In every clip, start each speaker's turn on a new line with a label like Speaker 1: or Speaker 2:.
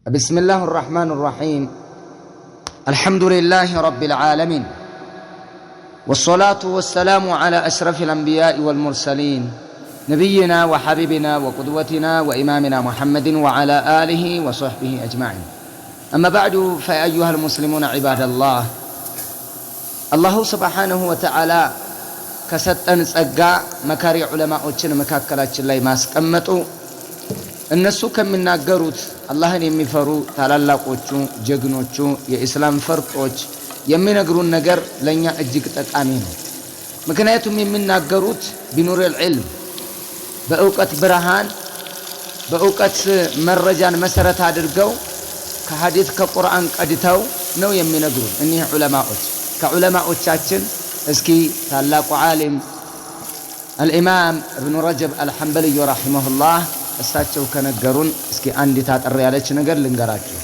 Speaker 1: بسم الله الرحمن الرحيم. الحمد لله رب العالمين، والصلاة والسلام على أشرف الأنبياء والمرسلين، نبينا وحبيبنا وقدوتنا وإمامنا محمد وعلى آله وصحبه أجمعين. أما بعد، فيا أيها المسلمون عباد الله، الله سبحانه وتعالى كستن ጸጋ መካሪ ዑለማዎችን መካከላችን ላይ ማስቀመጡ እነሱ ከሚናገሩት አላህን የሚፈሩ ታላላቆቹ ጀግኖቹ የኢስላም ፈርጦች የሚነግሩን ነገር ለኛ እጅግ ጠቃሚ ነው። ምክንያቱም የሚናገሩት ቢኑረል ዒልም በእውቀት ብርሃን በእውቀት መረጃን መሰረት አድርገው ከሐዲስ ከቁርአን ቀድተው ነው የሚነግሩን እኒህ ዑለማዎች። ከዑለማዎቻችን እስኪ ታላቁ ዓሊም الإمام ابن رجب الحنبلي رحمه الله እሳቸው ከነገሩን እስኪ አንዲት አጠር ያለች ነገር ልንገራችሁ።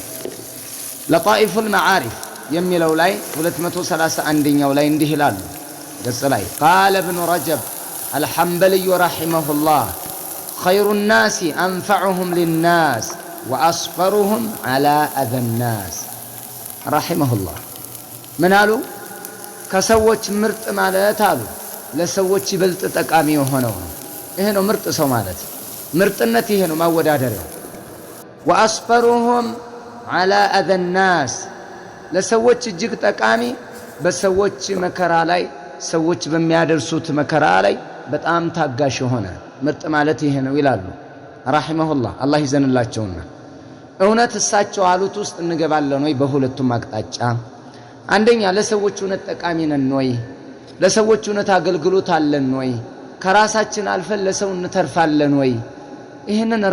Speaker 1: لطائف المعارف የሚለው ላይ 231ኛው ላይ እንዲህ ይላሉ ገጽ ላይ قال ابن رجب الحنبلي رحمه الله خير الناس أنفعهم للناس وأصبرهم على أذى الناس رحمه الله من قالوا ከሰዎች ምርጥ ማለት አሉ ለሰዎች ይበልጥ ጠቃሚ የሆነው ይሄ ነው ምርጥ ሰው ማለት። ምርጥነት ይሄ ነው ማወዳደሪያው። وأصبرهم على أذى الناس ለሰዎች እጅግ ጠቃሚ በሰዎች መከራ ላይ ሰዎች በሚያደርሱት መከራ ላይ በጣም ታጋሽ ሆነ ምርጥ ማለት ይሄ ነው ይላሉ ረሂመሁላህ። አላህ ይዘንላቸውና እውነት እሳቸው አሉት ውስጥ እንገባለን ወይ? በሁለቱም አቅጣጫ አንደኛ ለሰዎች እውነት ጠቃሚ ነን ወይ? ለሰዎች እውነት አገልግሎት አለን ወይ? ከራሳችን አልፈን ለሰው እንተርፋለን ወይ? ይሄንን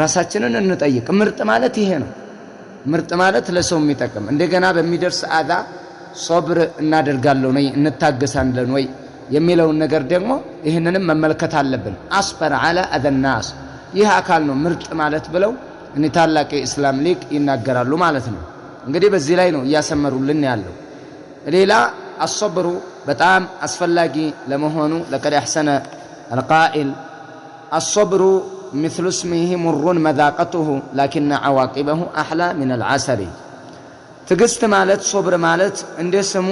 Speaker 1: ራሳችንን እንጠይቅ። ምርጥ ማለት ይሄ ነው። ምርጥ ማለት ለሰው የሚጠቅም እንደገና በሚደርስ አዛ ሶብር እናደርጋለን ወይ እንታገሳለን ወይ የሚለውን ነገር ደግሞ ይሄንንም መመልከት አለብን። አስበር على اذى الناس ይህ አካል ነው ምርጥ ማለት ብለው እኔ ታላቅ የእስላም ሊቅ ይናገራሉ ማለት ነው። እንግዲህ በዚህ ላይ ነው እያሰመሩልን ያለው። ሌላ الصبر በጣም አስፈላጊ ለመሆኑ لقد احسن القائل الصبر مثل اسمه مر مذاقته لكن عواقبه احلى من العسل። ትግስት ማለት ሶብር ማለት እንደ ስሙ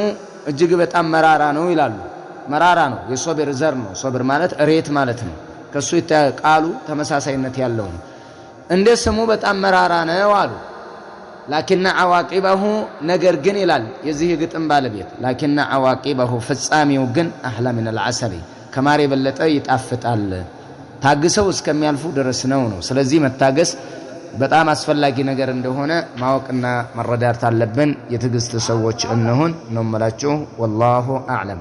Speaker 1: እጅግ በጣም መራራ ነው ይላሉ። መራራ ነው የሶብር ዘር ነው። ሶብር ማለት እሬት ማለት ነው። ከሱ ቃሉ ተመሳሳይነት ያለው ነው። እንደ ስሙ በጣም መራራ ነው አሉ። لكن عواقبه ነገር ግን ይላል የዚህ ግጥም ባለቤት لكن عواقبه ፍጻሜው ግን احلى من العسل ከማር የበለጠ ይጣፍጣል። ታግሰው እስከሚያልፉ ድረስ ነው። ስለዚህ መታገስ በጣም አስፈላጊ ነገር እንደሆነ ማወቅና መረዳት አለብን። የትግስት ሰዎች እንሁን ነው የምላችሁ። والله اعلم።